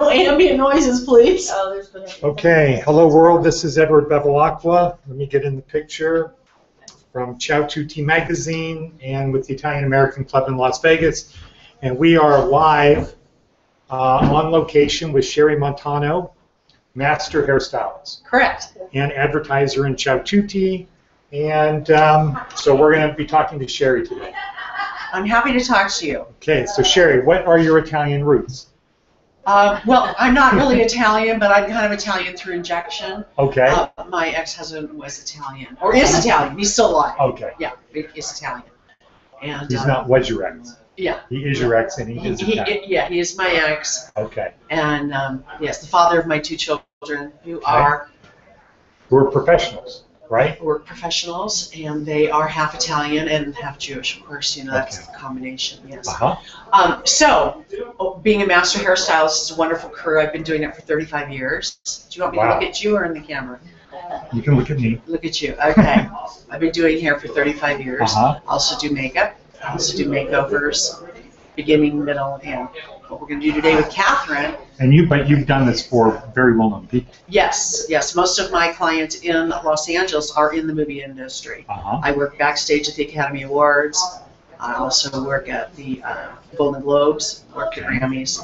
No ambient noises, please. Oh, there's been Okay, hello world, this is Edward Bevilacqua. Let me get in the picture from Ciao Tutti magazine and with the Italian American Club in Las Vegas. And we are live on location with Sherri Montano, Master Hairstylist. Correct. And advertiser in Ciao Tutti. And so we're going to be talking to Sherri today. I'm happy to talk to you. Okay, so Sherri, what are your Italian roots? Well, I'm not really Italian, but I'm kind of Italian through injection. Okay. My ex-husband was Italian, or is Italian. He's still alive. Okay. Yeah, he's Italian. And he's not was your ex. Yeah. He is your ex, and he is Italian. Yeah, he is my ex. Okay. And yes, the father of my two children, who are professionals, right? We're professionals, and they are half Italian and half Jewish, of course. You know, that's the combination. Yes. So, being a master hairstylist is a wonderful career. I've been doing it for 35 years. Do you want me to look at you or in the camera? You can look at me. Look at you. Okay. I've been doing hair for 35 years. I also do makeup. I also do makeovers, beginning, middle, and what we're going to do today with Catherine. And but you've done this for very well-known people. Yes, yes. Most of my clients in Los Angeles are in the movie industry. I work backstage at the Academy Awards. I also work at the Golden Globes, work at Grammys,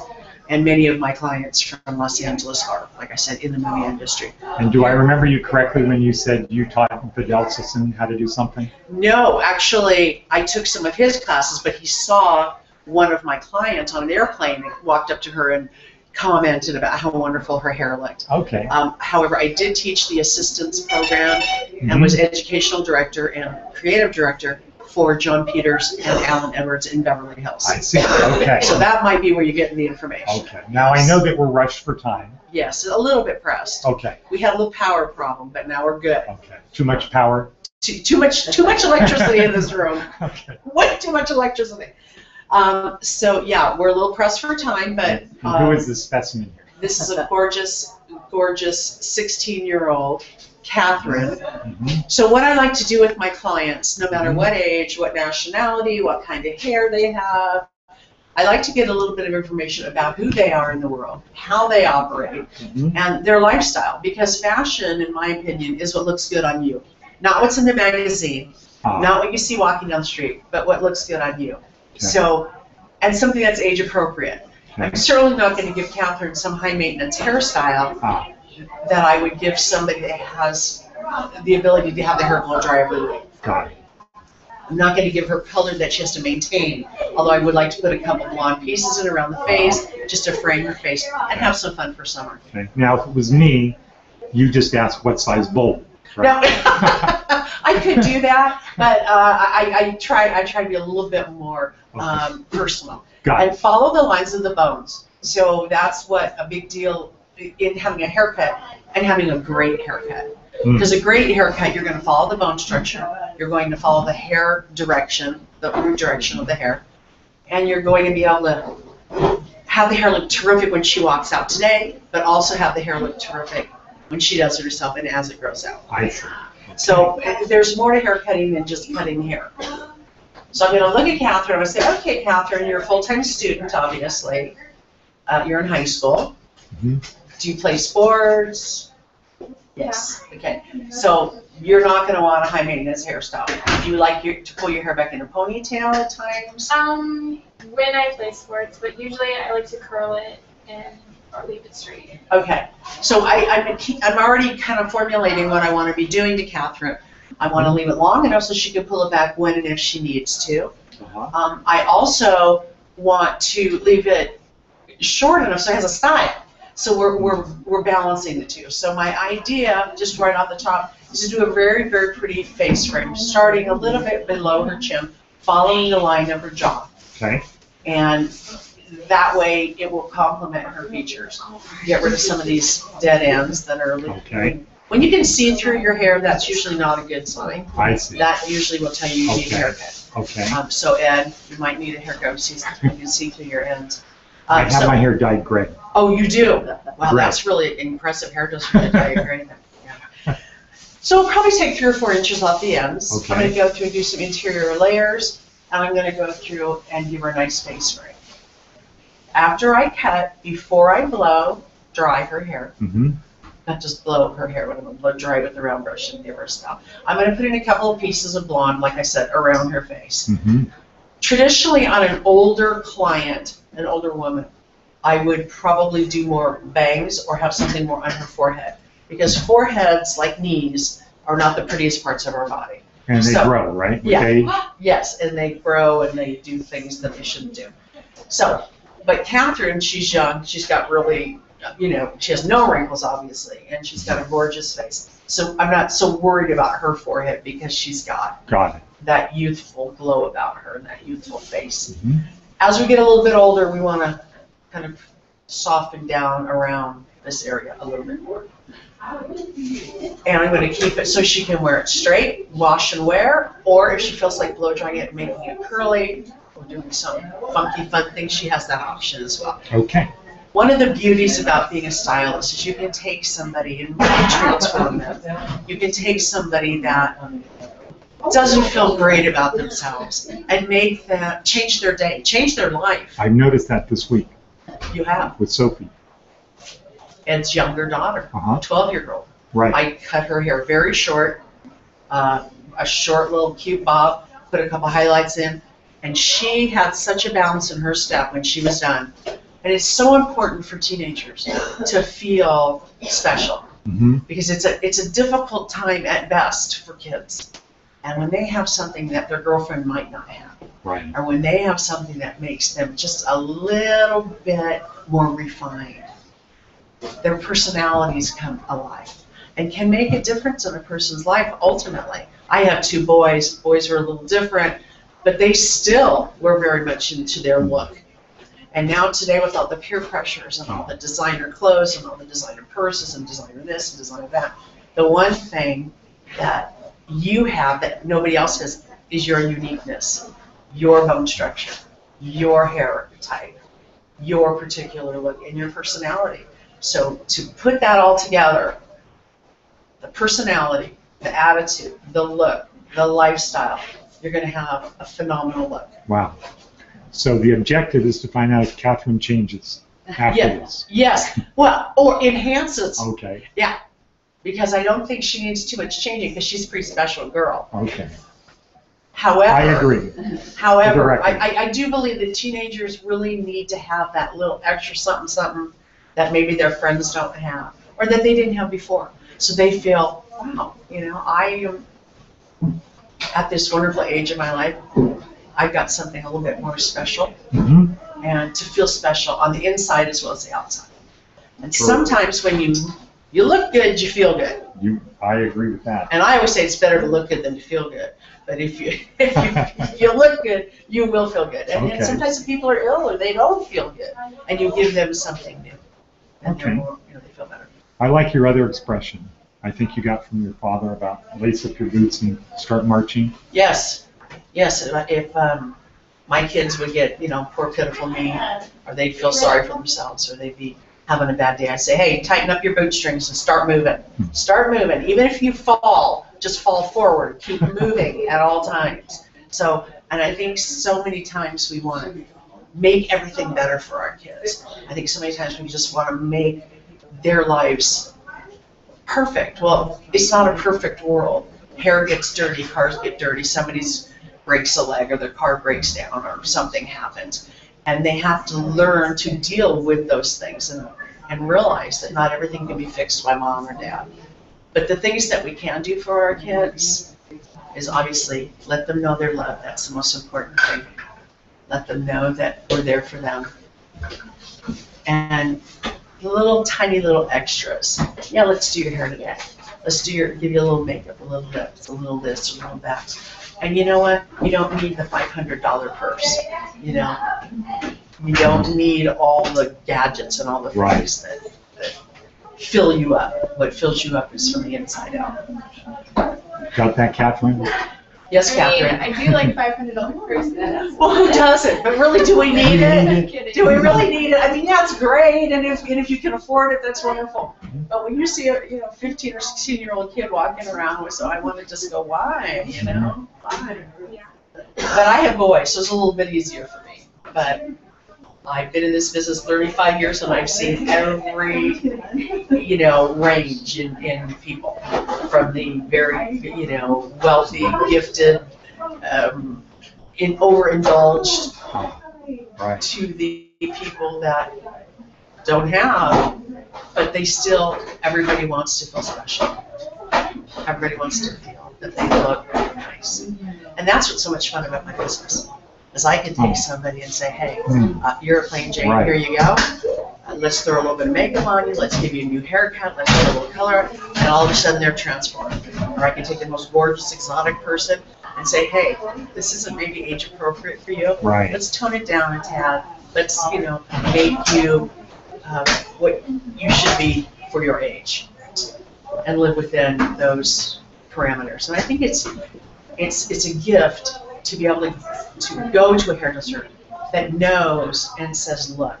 and many of my clients from Los Angeles are, like I said, in the movie industry. And do I remember you correctly when you said you taught Fidel Sassoon how to do something? No, actually, I took some of his classes, but he saw one of my clients on an airplane and walked up to her and commented about how wonderful her hair looked. Okay. However, I did teach the assistance program and was educational director and creative director for John Peters and Alan Edwards in Beverly Hills. I see. Okay. So that might be where you're getting the information. Okay. Now I know that we're rushed for time. Yes, a little bit pressed. Okay. We had a little power problem, but now we're good. Okay. Too much power? Too much electricity in this room. Okay. Way too much electricity. So yeah, we're a little pressed for time, but who is this specimen here? This is a gorgeous, gorgeous 16-year-old Catherine. So what I like to do with my clients, no matter what age, what nationality, what kind of hair they have, I like to get a little bit of information about who they are in the world, how they operate, and their lifestyle. Because fashion, in my opinion, is what looks good on you. Not what's in the magazine, not what you see walking down the street, but what looks good on you. So, and something that's age appropriate. I'm certainly not going to give Catherine some high maintenance hairstyle that I would give somebody that has the ability to have the hair blow dry every week. Got it. I'm not going to give her color that she has to maintain, although I would like to put a couple blonde pieces in around the face just to frame her face and have some fun for summer. Okay. Now, if it was me, you just asked what size bowl. Right? No, I could do that, but I try to be a little bit more personal and follow the lines of the bones. So that's what a big deal in having a haircut and having a great haircut. Because a great haircut, you're going to follow the bone structure, you're going to follow the hair direction, the root direction of the hair, and you're going to be able to have the hair look terrific when she walks out today, but also have the hair look terrific when she does it herself and as it grows out. I see. So there's more to hair cutting than just cutting hair. So I'm going to look at Catherine. I'm going to say, okay, Catherine, you're a full-time student, obviously. You're in high school. Do you play sports? Yes. Okay. So you're not going to want a high-maintenance hairstyle. Do you like to pull your hair back in a ponytail at times? When I play sports, but usually I like to curl it or leave it straight. Okay. So I'm already kind of formulating what I want to be doing to Catherine. I want to leave it long enough so she can pull it back when and if she needs to. I also want to leave it short enough so it has a style. So we're balancing the two. So my idea, just right off the top, is to do a very, very pretty face frame, starting a little bit below her chin, following the line of her jaw. Okay. And that way it will complement her features. Get rid of some of these dead ends that are leaking. When you can see through your hair, that's usually not a good sign. I see. That usually will tell you you need a haircut. Okay. So Ed, you might need a haircut so you can see through your ends. I have my hair dyed gray. Oh, you do? Wow, that's really impressive. Hair doesn't really dye gray. Yeah. So it'll probably take 3 or 4 inches off the ends. Okay. I'm going to go through and do some interior layers, and I'm going to go through and give her a nice face frame. After I cut, before I blow dry her hair, Mm-hmm. not just blow her hair, but I'm gonna blow dry with the round brush and give her a style. I'm gonna put in a couple of pieces of blonde, like I said, around her face. Mm-hmm. Traditionally, on an older client, an older woman, I would probably do more bangs or have something more on her forehead. Because foreheads, like knees, are not the prettiest parts of our body. And they So, grow, right? yeah. They, Yes, and they grow and they do things that they shouldn't do. So, but Catherine, she's young, she's got really, she has no wrinkles, obviously, and she's got a gorgeous face. So I'm not so worried about her forehead because she's got that youthful glow about her and that youthful face. Mm-hmm. As we get a little bit older, we want to kind of soften down around this area a little bit more. And I'm going to keep it so she can wear it straight, wash and wear, or if she feels like blow drying it and making it curly, or doing some funky fun things, she has that option as well. Okay. One of the beauties about being a stylist is you can take somebody and really transform them. You can take somebody that doesn't feel great about themselves and make them change their day, change their life. I've noticed that this week You have. with Sophie. Ed's younger daughter, Uh-huh. 12-year-old. Right. I cut her hair very short, a short little cute bob, put a couple highlights in, and she had such a balance in her step when she was done. And it's so important for teenagers to feel special Mm-hmm. because it's a difficult time at best for kids. And when they have something that their girlfriend might not have, Right. or when they have something that makes them just a little bit more refined, their personalities come alive and can make a difference in a person's life ultimately. I have 2 boys. Boys are a little different, but they still were very much into their look. And now today, with all the peer pressures and all the designer clothes and all the designer purses and designer this and designer that, the one thing that you have that nobody else has is your uniqueness, your bone structure, your hair type, your particular look, and your personality. So to put that all together, the personality, the attitude, the look, the lifestyle, you're going to have a phenomenal look. Wow. So the objective is to find out if Catherine changes after this. Yes. Well, or enhances. Okay. Yeah. Because I don't think she needs too much changing because she's a pretty special girl. Okay. However, I agree. However, I do believe that teenagers really need to have that little extra something that maybe their friends don't have or that they didn't have before. So they feel, wow, I am at this wonderful age in my life. I've got something a little bit more special, Mm-hmm. and to feel special on the inside as well as the outside. And True. sometimes when you look good, you feel good. I agree with that. And I always say it's better to look good than to feel good. But if you look good, you will feel good. And, Okay. sometimes if people are ill or they don't feel good, and you give them something new, and they're Okay. more, they feel better. I like your other expression. I think you got from your father about lace up your boots and start marching. Yes, if my kids would get, poor pitiful me, or they'd feel sorry for themselves, or they'd be having a bad day, I'd say, hey, tighten up your bootstrings and start moving. Start moving. Even if you fall, just fall forward. Keep moving at all times. So, and I think so many times we want to make everything better for our kids. I think so many times we just want to make their lives perfect. Well, it's not a perfect world. Hair gets dirty, cars get dirty, somebody's breaks a leg or their car breaks down or something happens. And they have to learn to deal with those things and realize that not everything can be fixed by mom or dad. But the things that we can do for our kids is obviously let them know they're loved. That's the most important thing. Let them know that we're there for them. And little tiny little extras. Yeah, let's do your hair today. Let's give you a little makeup, a little this, a little this, a little that. And you know what? You don't need the $500 purse. You don't need all the gadgets and all the things that fill you up. What fills you up is from the inside out. Got that, Catherine? Yes, Catherine. I do like $500 purses. Well, who doesn't? But really, do we need it? I'm kidding. Do we really need it? I mean, yeah, it's great, and if you can afford it, that's wonderful. But when you see a 15 or 16-year-old kid walking around with, so I want to just go, why? Why? Yeah. But I have boys, so it's a little bit easier for me. But I've been in this business 35 years and I've seen every, range in people, from the very, wealthy, gifted, overindulged, Right. to the people that don't have, but everybody wants to feel special. Everybody wants to feel that they look really nice. And that's what's so much fun about my business, is I can take somebody and say, hey, you're a plain Jane, Right. here you go. Let's throw a little bit of makeup on you, let's give you a new haircut, let's put a little color, and all of a sudden they're transformed. Or I can take the most gorgeous, exotic person and say, hey, this isn't maybe age appropriate for you. Right. Let's tone it down a tad. Let's, make you what you should be for your age, and live within those parameters. And I think it's a gift to be able to go to a hairdresser that knows and says, look,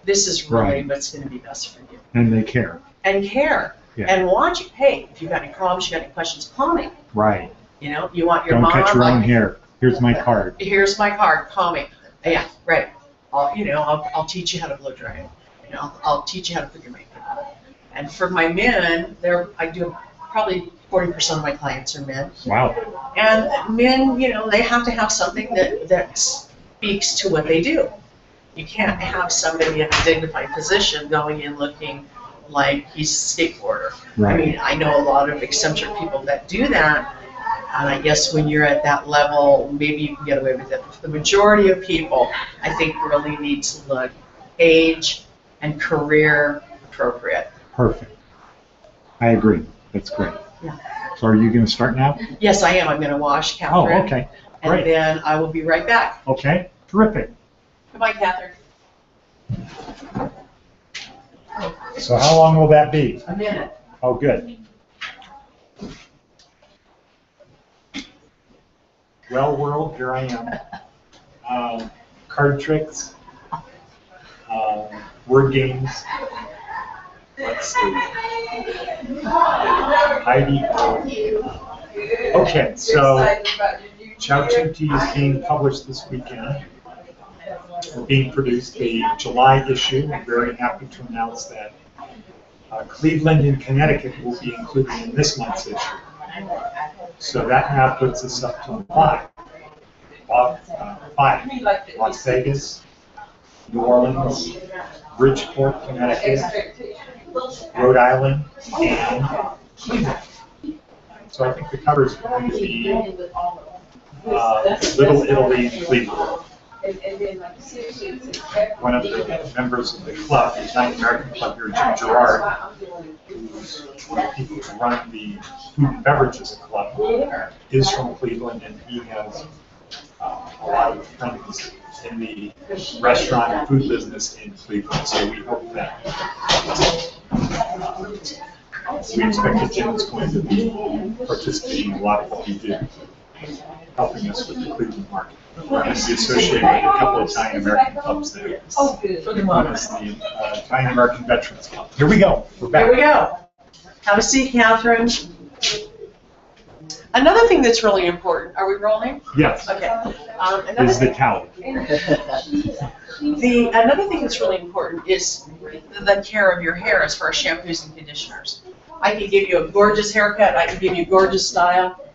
this is really Right. what's going to be best for you. And they care. And care. Yeah. And watch you. Hey, if you've got any problems, you got any questions, call me. Right. You want your Don't mom. cut your own like, hair. Here's my card. Here's my card. Call me. Yeah, right. I'll teach you how to blow dry it. I'll teach you how to put your makeup on. And for my men, I do probably 40% of my clients are men. Wow. And men, they have to have something that speaks to what they do. You can't have somebody in a dignified position going in looking like he's a skateboarder. Right. I mean, I know a lot of eccentric people that do that, and I guess when you're at that level, maybe you can get away with it. The majority of people, I think, really need to look age and career appropriate. Perfect. I agree. That's great. Yeah. So are you going to start now? Yes, I am. I'm going to wash Catherine. Oh, okay. And Great. then I will be right back. Okay. Terrific. Goodbye, Catherine. So how long will that be? A minute. Oh, good. Well, world, here I am. Card tricks, word games. Let's see. Heidi. Okay, so Ciao Tutti is being published this weekend. We're being produced the July issue. I'm very happy to announce that Cleveland and Connecticut will be included in this month's issue. So that now puts us up to five. Las Vegas, New Orleans, Bridgeport, Connecticut, Rhode Island, and Cleveland. So I think the cover is going to be Little Italy and Cleveland. One of the members of the club, the Italian American Club here, Jim Gerard, who's one of the people who run the Food and Beverages Club, is from Cleveland, and he has a lot of friends in the restaurant and food business in Cleveland. So we hope that we expect that Jim is going to be participating in a lot of what we do, helping us with the Cleveland market. We're going to be associated with a couple of Italian American clubs there. One is the Italian American Veterans Club. Here we go. We're back. Here we go. Have a seat, Catherine. Another thing that's really important, are we rolling? Yes. Okay. Is the towel. Another thing that's really important is the care of your hair as far as shampoos and conditioners. I can give you a gorgeous haircut, I can give you gorgeous style,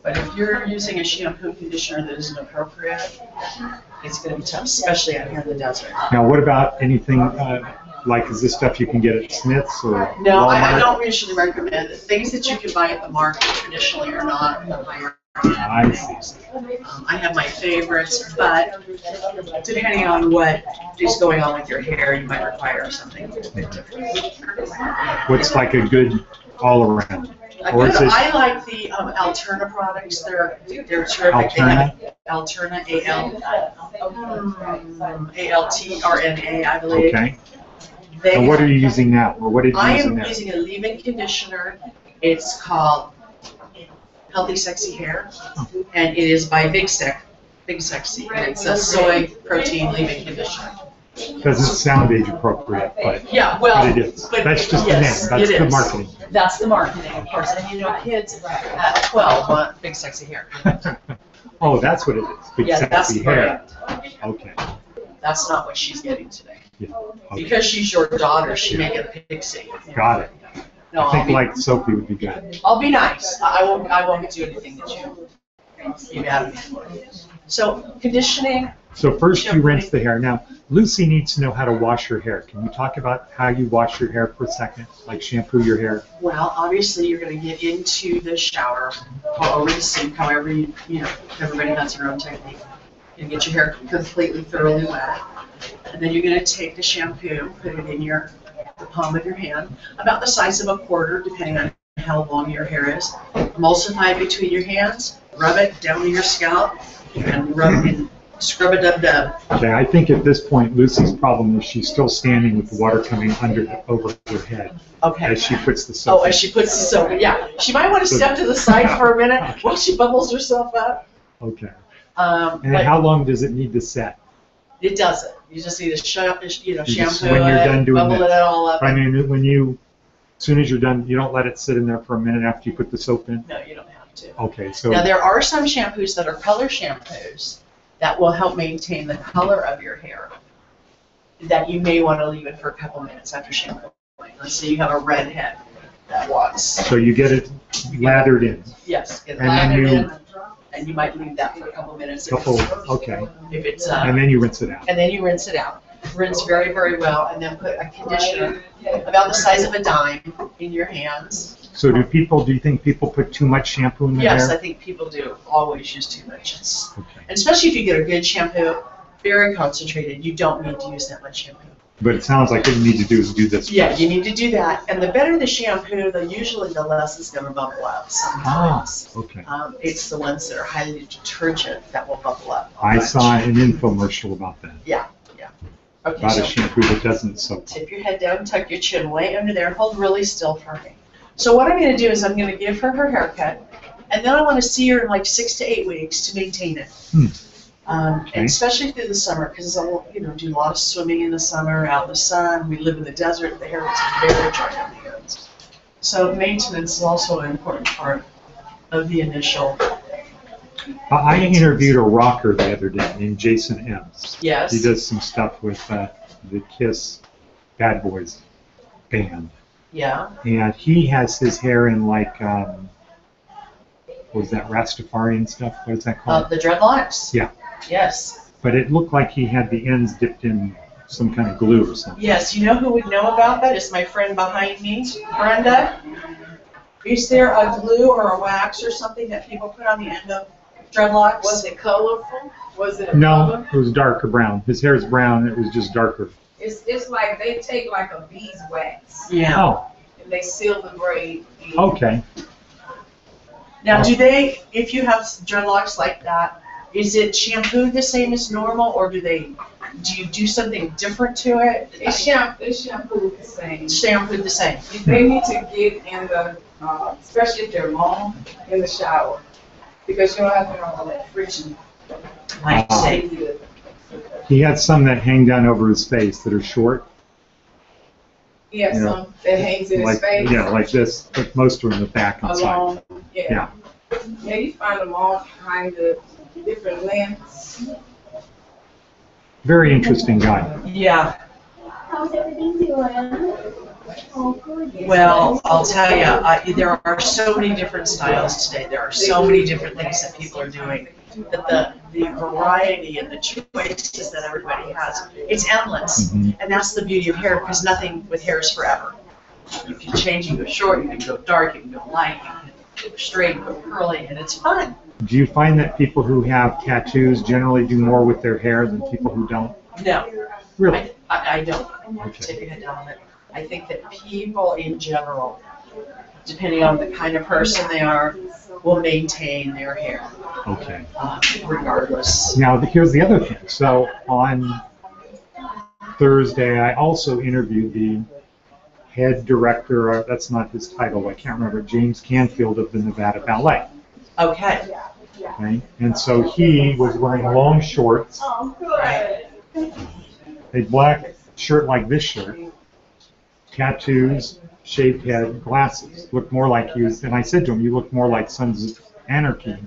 but if you're using a shampoo and conditioner that isn't appropriate, it's going to be tough, especially out here in the desert. Now, what about anything, like, is this stuff you can get at Smith's or No, I Walmart? don't usually recommend it. Things that you can buy at the market traditionally are not the higher. I see. I have my favorites, but depending on what is going on with your hair, you might require something a little bit different. What's like a good all-around? Or is it I like the Alterna products. They're terrific. Alterna? They have Alterna, A-L-T-R-N-A, I believe. okay? They And what are you using now, or what did you I use am now? using a leave-in conditioner. It's called Healthy Sexy Hair, and it is by Big Sexy. And it's a soy protein leave-in conditioner. Doesn't sound age appropriate, but Yeah, well, it is. but That's just yes, the name. That's it the is. marketing. That's the marketing, of course. And kids at 12 want Big Sexy Hair. Oh, that's what it is. Big Yeah, that's sexy hair. correct. Okay. That's not what she's getting today. Yeah. Okay. Because she's your daughter, she may get a pixie. Got it. No, I think like Sophie would be good. I'll be nice. I won't do anything that you have me for. So conditioning. So first you rinse the hair. Now, Lucy needs to know how to wash her hair. Can you talk about how you wash your hair for a second? Like shampoo your hair? Well, obviously you're going to get into the shower or over the sink, however everybody has their own technique. You get your hair completely thoroughly wet. And then you're going to take the shampoo, put it in the palm of your hand, about the size of a quarter, depending on how long your hair is. Emulsify it between your hands, rub it down to your scalp, and rub it and scrub a dub-dub. Okay, I think at this point Lucy's problem is she's still standing with the water coming over her head. Okay. As she puts the soap. Oh, as she puts the soap in. Yeah. She might want to step to the side for a minute while she bubbles herself up. Okay. And how long does it need to set? It doesn't. You just need to shampoo when you're done doing bubble it all up. I mean, as soon as you're done, you don't let it sit in there for a minute after you put the soap in? No, you don't have to. Okay, so. Now, there are some shampoos that are color shampoos that will help maintain the color of your hair that you may want to leave it for a couple minutes after shampooing. Let's say you have a red head that wants. So you get it lathered in? Yes, get it And then lathered you- in, and you might leave that for a couple minutes. Okay. If it's, And then you rinse it out? and then you rinse it out. Rinse very, very well, and then put a conditioner about the size of a dime in your hands. So do you think people put too much shampoo in their Yes, I hair? think people do always use too much. Okay. And especially if you get a good shampoo, very concentrated, you don't need to use that much shampoo. But it sounds like what you need to do is do this. Yeah, you need to do that. And the better the shampoo, usually the less it's going to bubble up sometimes. Okay. It's the ones that are highly detergent that will bubble up. I saw an infomercial about that. Yeah, yeah. Okay, About a so shampoo that doesn't soak. tip your head down, tuck your chin way under there, hold really still for me. So what I'm going to do is I'm going to give her her haircut, and then I want to see her in like 6 to 8 weeks to maintain it. And especially through the summer, because I'll do a lot of swimming in the summer, out in the sun. We live in the desert. The hair is very dry on the ends. So maintenance is also an important part of the initial. I interviewed a rocker the other day named Jason Ems. Yes. He does some stuff with the Kiss Bad Boys band. Yeah. And he has his hair in like, what was that, Rastafarian stuff? What is that called? The dreadlocks? Yeah. Yes. But it looked like he had the ends dipped in some kind of glue or something. Yes, you know who would know about that? It's my friend behind me, Brenda. Is there a glue or a wax or something that people put on the end of dreadlocks? Was it colorful? Was it a No, color? it was darker brown. His hair is brown. It was just darker. It's like they take like a beeswax Yeah. Oh, and they seal the braid. in. okay. Now, if you have dreadlocks like that, is it shampooed the same as normal, or do you do something different to it? It's shampooed the same. Shampooed the same. They need to get in the, especially if they're long, in the shower. Because you don't have to have all that friction. I see. Easy to- He had some that hang down over his face that are short. He has Yeah. some that hangs in his Like, face. yeah, like this, but most are in the back and side. Along, yeah. Yeah, you find them all kind of different lengths. Very interesting guy. Yeah. How's everything doing? Oh, good. Well, I'll tell you, there are so many different styles today. There are so many different things that people are doing. That the variety and the choices that everybody has, it's endless. Mhm. And that's the beauty of hair, because nothing with hair is forever. You can change, you can go short, you can go dark, you can go light, you can go straight, you can go curly, and it's fun. Do you find that people who have tattoos generally do more with their hair than people who don't? No, Really? I don't. Okay. Take your head down on it. I think that people in general, depending on the kind of person they are, will maintain their hair, Okay. regardless. Now, here's the other thing. So on Thursday, I also interviewed the head director, that's not his title, I can't remember, James Canfield of the Nevada Ballet. Okay. Okay? And so he was wearing long shorts, Oh, Right. a black shirt like this shirt, tattoos, shaved head, glasses. Looked more like he was, and I said to him, you look more like Sons of Anarchy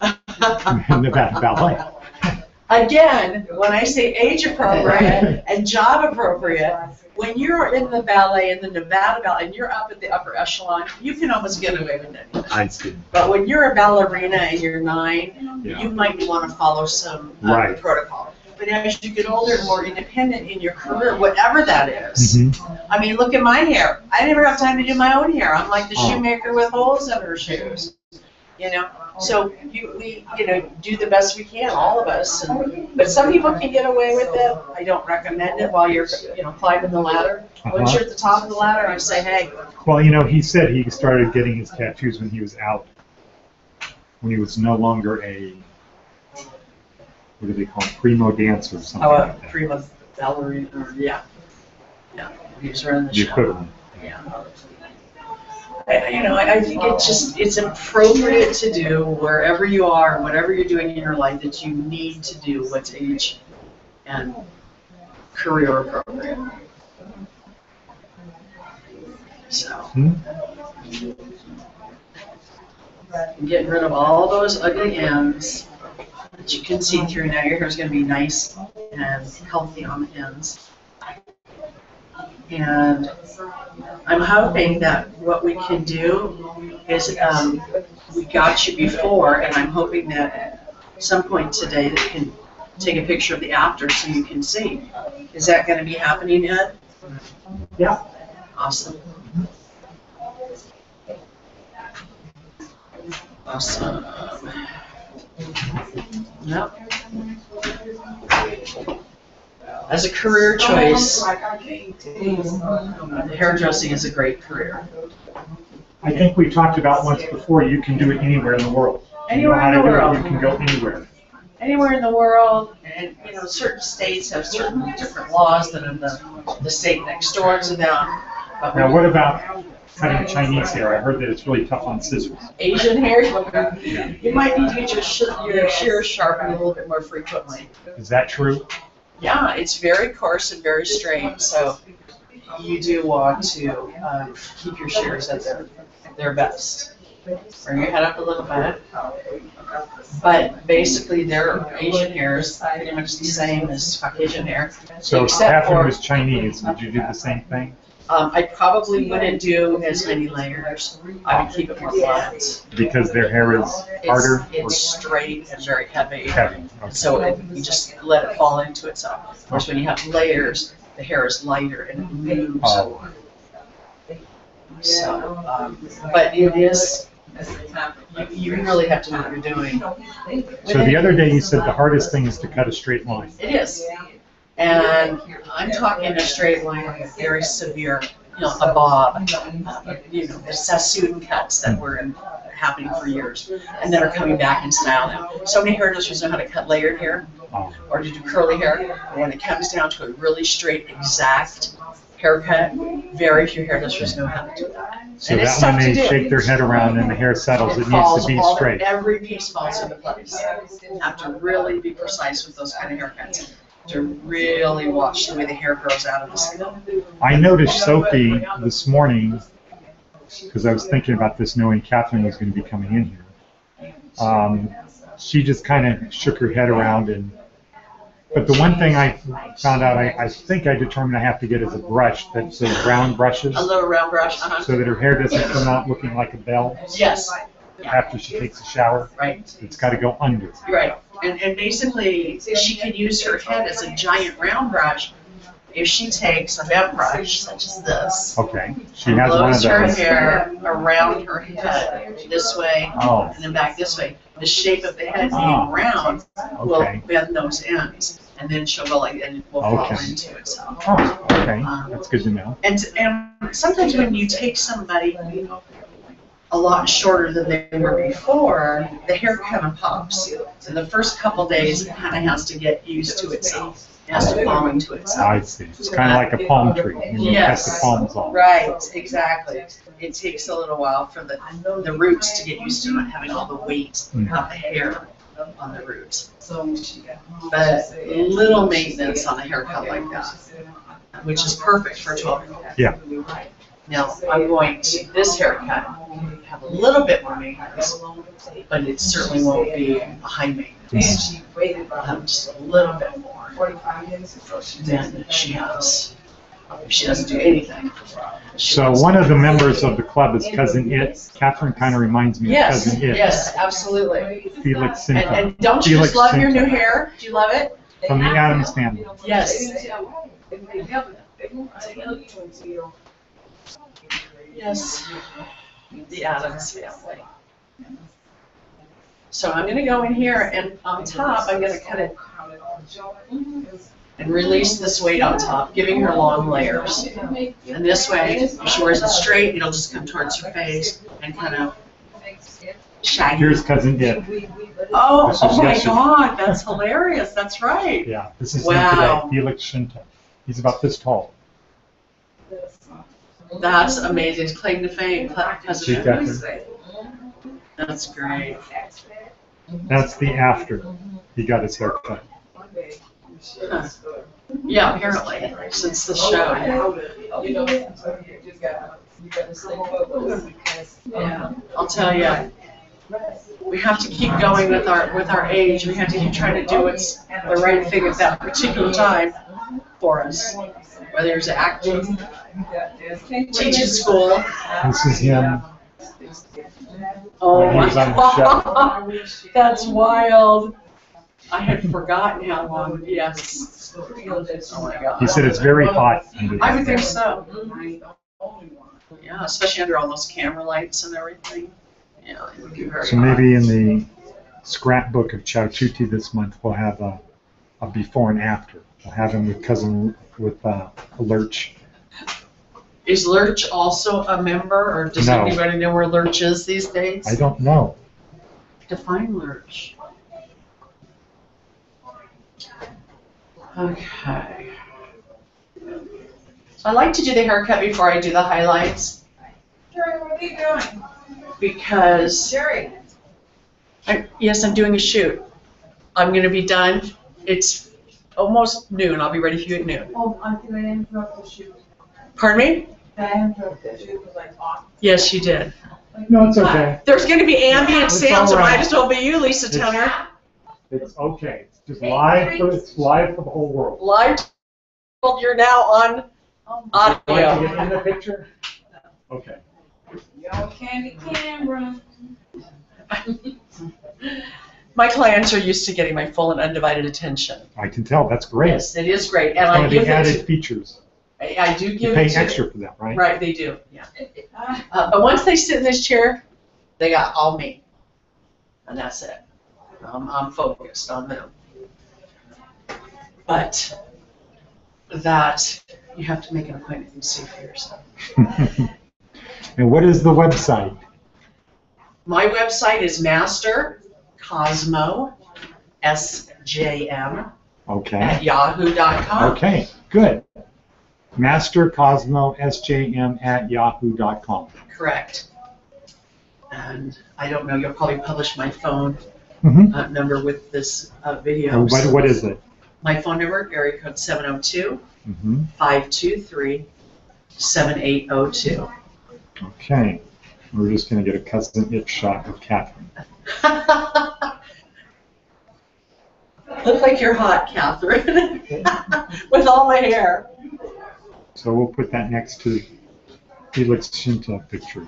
than Nevada Ballet. Again, when I say age appropriate and job appropriate, when you're in the ballet, in the Nevada ballet, and you're up at the upper echelon, you can almost get away with it. I see. But when you're a ballerina and you're 9, Yeah. you might want to follow some Right. protocol. But as you get older and more independent in your career, whatever that is, I mean, look at my hair. I never have time to do my own hair. I'm like the shoemaker with holes in her shoes. You know, so we do the best we can, all of us. But some people can get away with it. I don't recommend it while you're, climbing the ladder. Once you're at the top of the ladder, I say, hey. Well, he said he started getting his tattoos when he was out, when he was no longer a, what do they call him, primo dancer or something like that. Prima ballerina, or yeah. He was running the The show. equivalent. Yeah. I think it's appropriate to do wherever you are, whatever you're doing in your life, that you need to do what's age and career appropriate. So, getting rid of all those ugly ends that you can see through. Now your hair is going to be nice and healthy on the ends. And I'm hoping that what we can do is, we got you before, and I'm hoping that at some point today they can take a picture of the after so you can see. Is that going to be happening, Ed? Yeah. Awesome. Awesome. Yep. As a career choice, hairdressing is a great career. I think we talked about once before, you can do it anywhere in the world. Anywhere you know in the world. You can go anywhere. Anywhere in the world, and certain states have certain different laws than the state next door to them. But Now, what about cutting Chinese hair? I heard that it's really tough on scissors. Asian hair, you might need to get your shears sharpened a little bit more frequently. Is that true? Yeah, it's very coarse and very straight, so you do want to keep your shears at their best. Bring your head up a little bit. But basically, their Asian hair is pretty much the same as Caucasian hair. So if except Catherine for, was Chinese, would you do the same thing? I probably wouldn't do as many layers. I would keep it more flat. Because their hair is harder? It's straight and very heavy. Heavy, okay. So you just let it fall into itself. Of course, when you have layers, the hair is lighter and it moves. Oh. So, but it is, you really have to know what you're doing. So the other day you said the hardest thing is to cut a straight line. It is. And I'm talking a straight line, very severe, a bob, the Sassoon cuts that were happening for years and that are coming back in style now. So many hairdressers know how to cut layered hair or to do curly hair. But when it comes down to a really straight, exact haircut, very few hairdressers know how to do that. So And it's that when tough to they do. shake their head around and the hair settles, it needs falls to be all- straight. Every piece falls into place. You have to really be precise with those kind of haircuts to really watch the way the hair grows out of the skin. I noticed Sophie this morning, because I was thinking about this knowing Catherine was going to be coming in here. She just kind of shook her head around, but the one thing I found out, I think I determined I have to get is a brush, that's those round brushes, A little round brush, so that her hair doesn't come out looking like a bell Yes, after she takes a shower. right, It's got to go under. right. And basically, she can use her head as a giant round brush if she takes a bent brush, such as this, Okay, she has one of blows her those. hair around her head this way, Oh, and then back this way. The shape of the head being Ah. round will okay. bend those ends, and then she'll go like, and it will fall Okay. into itself. Oh, okay, that's good to know. And sometimes when you take somebody a lot shorter than they were before, the hair kind of pops. So the first couple days, it kind of has to get used to itself. It has to fall into itself. I see. It's kind of like a palm tree when you cut Yes. the palms off. Right, exactly. It takes a little while for the roots to get used to not having all the weight of the hair on the roots. But little maintenance on a haircut like that, which is perfect for a 12-year-old. Yeah. Now, I'm going to, this haircut have a little bit more maintenance, but it certainly won't be a high And maintenance. she waited about Just a little bit more 45 minutes before she than she has. If she doesn't do anything. She So does- one of the members of the club is Cousin It. Catherine kind of reminds me of Yes, Cousin It. yes, absolutely. Felix And, Sinta. and don't you Felix just love your new Sinta. hair? Do you love it? From the Addams family. Yes. Yes. The Addams family. So I'm gonna go in here and on top, I'm gonna cut it and release this weight on top, giving her long layers. And this way, if she wears it straight, it'll just come towards her face and kind of shaggy. Here's Cousin It. Oh, This is oh my yesterday. God, that's hilarious, that's right. Yeah, this is him Wow. today. Felix Sinta. He's about this tall. That's amazing, claim to fame, because See, of Catherine? That's great. That's the after he got his hair cut. Huh. Yeah, apparently, since the show. You know, you just gotta stay focused because. Yeah, I'll tell you, we have to keep going with our age. We have to keep trying to do what's the right thing at that particular time for us. Whether it's acting, teaching school. This is him. Oh He my was on the God, that's wild. I had forgotten how long. Yes. Oh my God. He said it's very hot under I would there. think so. Yeah, especially under all those camera lights and everything. Yeah, it would be very So maybe in the scrapbook of Ciao Tutti this month, we'll have a before and after. We'll have him with Lurch. Is Lurch also a member, or does No. anybody know where Lurch is these days? I don't know. Define Lurch. Okay. So I like to do the haircut before I do the highlights Sherry, what are you doing? because, Sherry. yes, I'm doing a shoot. I'm going to be done. It's almost noon. I'll be ready for you at noon. Oh, did I interrupt the shoot? Pardon me? Did I interrupt the shoot? Was like off? Yes, you did. No, it's okay. There's going to be ambient It's sounds. all It right. might as well be you, Lisa It's- Turner. It's okay. It's just live for the whole world. Live. You're now on Like to audio. get in the picture? Okay. Yo, candy camera. My clients are used to getting my full and undivided attention. I can tell. That's great. Yes, it is great, and One I of the give it added to, features. I do You give pay it to. extra for that, right? Right, they do, yeah. But once they sit in this chair, they got all me, and that's it. I'm focused on them. But that, you have to make an appointment and see for yourself. And what is the website? My website is Master Cosmo SJM Okay. at yahoo.com. Okay, good. MasterCosmoSJM@yahoo.com. Correct. And I don't know, you'll probably publish my phone Mm-hmm. number with this video. What is it? My phone number, area code 702 Mm-hmm. 523 7802. Okay. We're just going to get a Cousin It shot of Catherine. Look like you're hot, Catherine, with all the hair. So we'll put that next to Felix Sinta picture.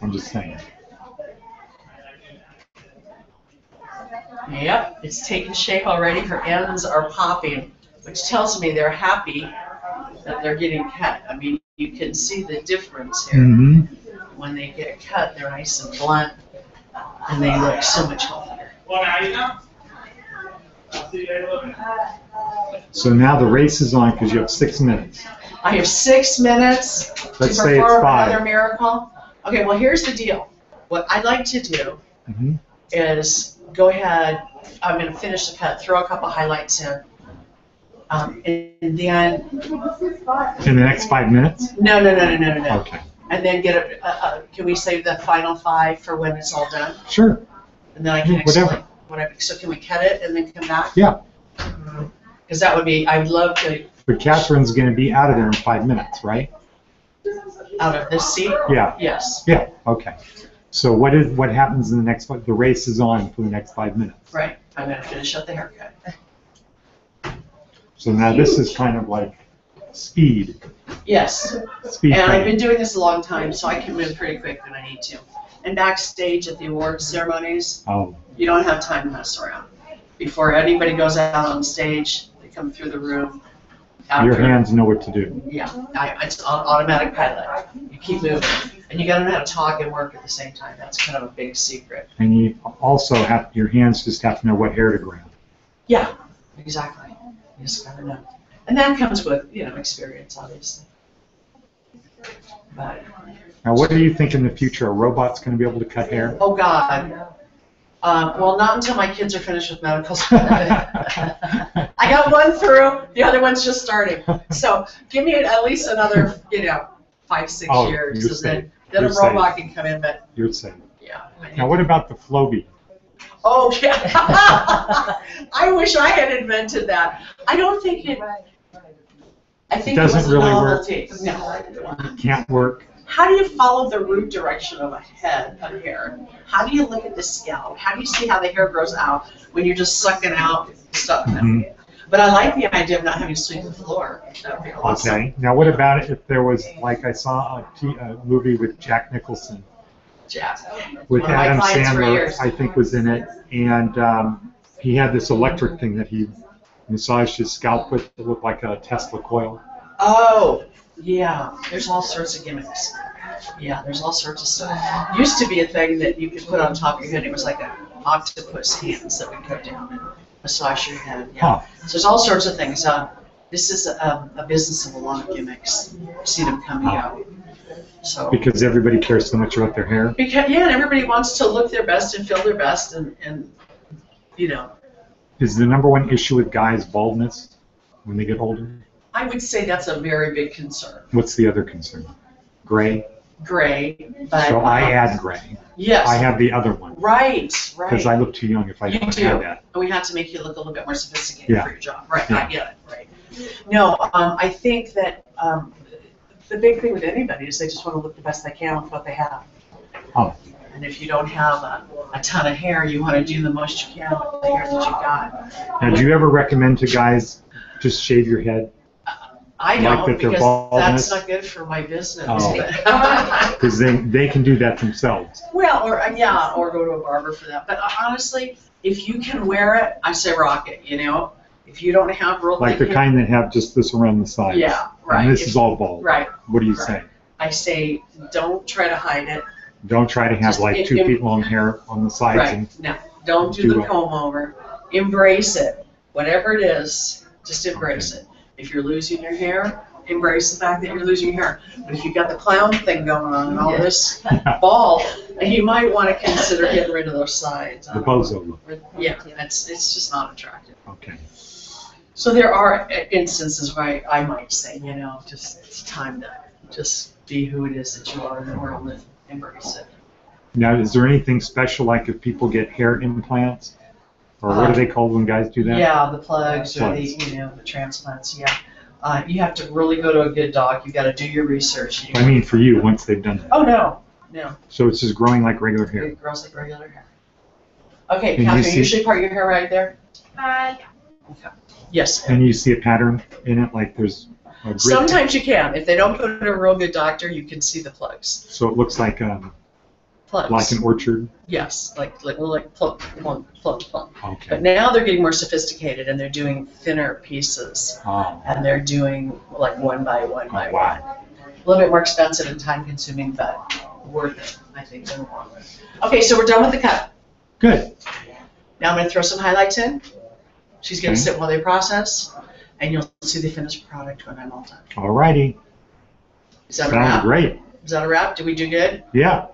I'm just saying. Yep, it's taking shape already. Her ends are popping, which tells me they're happy that they're getting cut. I mean, you can see the difference here. Mm-hmm. When they get cut, they're nice and blunt, and they look so much healthier. So now the race is on because you have 6 minutes. I have 6 minutes Let's to say it's perform 5. another miracle. Okay, well, here's the deal. What I'd like to do Mm-hmm. is go ahead, I'm going to finish the cut, throw a couple highlights in, and then, In the next 5 minutes? no. Okay. And then get can we save the final 5 for when it's all done? Sure. And then I can Whatever. explain. So can we cut it and then come back? Yeah. Because that would be, I would love to, But Catherine's going to be out of there in 5 minutes, right? Out of this seat? Yeah. Yes. Yeah. Okay. So what happens in the next? The race is on for the next 5 minutes. Right. I'm gonna finish up the haircut. So now this is kind of like speed. Yes. Speed. And I've training. been doing this a long time, so I can move pretty quick when I need to. And backstage at the awards ceremonies, Oh. you don't have time to mess around. Before anybody goes out on stage, they come through the room. Your After- hands know what to do. Yeah, it's on automatic pilot. You keep moving. And you gotta know how to talk and work at the same time. That's kind of a big secret. And you also have, your hands just have to know what hair to grab. Yeah, exactly. You just gotta know. And that comes with, experience, obviously. But, Now, what do you think in the future? Are robots going to be able to cut hair? oh God. Well, not until my kids are finished with medical school. I got one through, the other one's just starting. So give me at least another, 5, 6 Oh, years, you're and safe. then a You're robot can come in, but You're safe. yeah. Now, what about the Flowbee? Oh, yeah. I wish I had invented that. I don't think it, I think it was doesn't a really work. novelty. No. Can't work. How do you follow the root direction of a head of hair? How do you look at the scalp? How do you see how the hair grows out when you're just sucking out stuff? Mhm. But I like the idea of not having to sweep the floor. That would be awesome. Okay. Now, what about if there was, like I saw a movie with Jack Nicholson, Jack. with One of my Adam clients for Sandler, years. I think was in it, and he had this electric thing that he massaged his scalp with that looked like a Tesla coil. Oh, yeah. There's all sorts of gimmicks. Yeah, there's all sorts of stuff. Used to be a thing that you could put on top of your head. It was like an octopus hands that would go down and massage your head. Yeah. Huh. So there's all sorts of things. This is a business of a lot of gimmicks. You see them coming out. So Because everybody cares so much about their hair. and everybody wants to look their best and feel their best, and Is the number one issue with guys baldness when they get older? I would say that's a very big concern. What's the other concern? Gray? Gray, but So I add gray. yes, I have the other one. right. Because I look too young if I You don't do. have that. And we have to make you look a little bit more sophisticated Yeah. for your job. Right, Yeah. I get it, right. No, I think that the big thing with anybody is they just want to look the best they can with what they have. Oh. And if you don't have a ton of hair, you want to do the most you can with the hair that you got. Now, do you ever recommend to guys just shave your head? I Like don't, that they're because baldness? that's not good for my business. Oh. Because they can do that themselves. Well, or go to a barber for that. But honestly, if you can wear it, I say rock it, If you don't have real Like the thick kind that have just this around the sides. Yeah, right. And this If- is all bald. right. What do you Right. say? I say don't try to hide it. Don't try to have Just like 2 feet long hair on the sides. Right. And, No, don't do do the it. comb over. Embrace it. Whatever it is, just embrace it. If you're losing your hair, embrace the fact that you're losing your hair. But if you've got the clown thing going on and all this ball, you might want to consider getting rid of those sides. the bozo look. Yeah, it's just not attractive. Okay. So there are instances where I might say, just it's time to just be who it is that you are in the world and embrace it. Now, is there anything special like if people get hair implants? Or what do they call when guys do that? Yeah, the plugs or Plugs. the transplants, yeah. You have to really go to a good doc. You've got to do your research. I mean, for you, once they've done that. Oh, no. So it's just growing like regular hair. It grows like regular hair. Okay, And you Catherine, see- you usually part your hair right there? Yeah. Yes. And you see a pattern in it, like there's a grid. Sometimes you can. If they don't put in a real good doctor, you can see the plugs. So it looks like Plugs. an orchard. Yes, like plug, plug, plug, plug. Okay. But now they're getting more sophisticated and they're doing thinner pieces. Oh, And they're doing like one by one by one. wow. A little bit more expensive and time consuming, but worth it, I think, in the long run. Okay, so we're done with the cut. Good. Now I'm going to throw some highlights in. She's going to Okay. sit while they process, and you'll see the finished product when I'm all done. All righty. Is that a Sounds wrap? great. Is that a wrap? Did we do good? Yeah.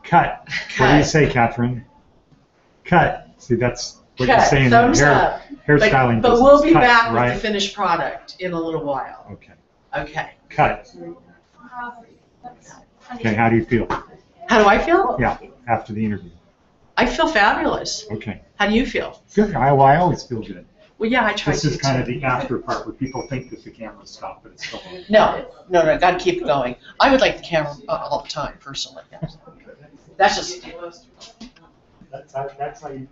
Cut. What do you Cut. say, Catherine? Cut. See, that's what you're Cut. saying. Thumbs hair, up. Hairstyling But business. we'll be Cut, back right? with the finished product in a little while. Okay. Okay. Cut. Okay, how do you feel? How do I feel? Yeah, after the interview. I feel fabulous. Okay. How do you feel? Good. I always feel good. Well, yeah, I try This to. is kind of too. the after part where people think that the camera's stopped, but it's still. No, gotta keep it going. I would like the camera all the time, personally. That's just, That's how you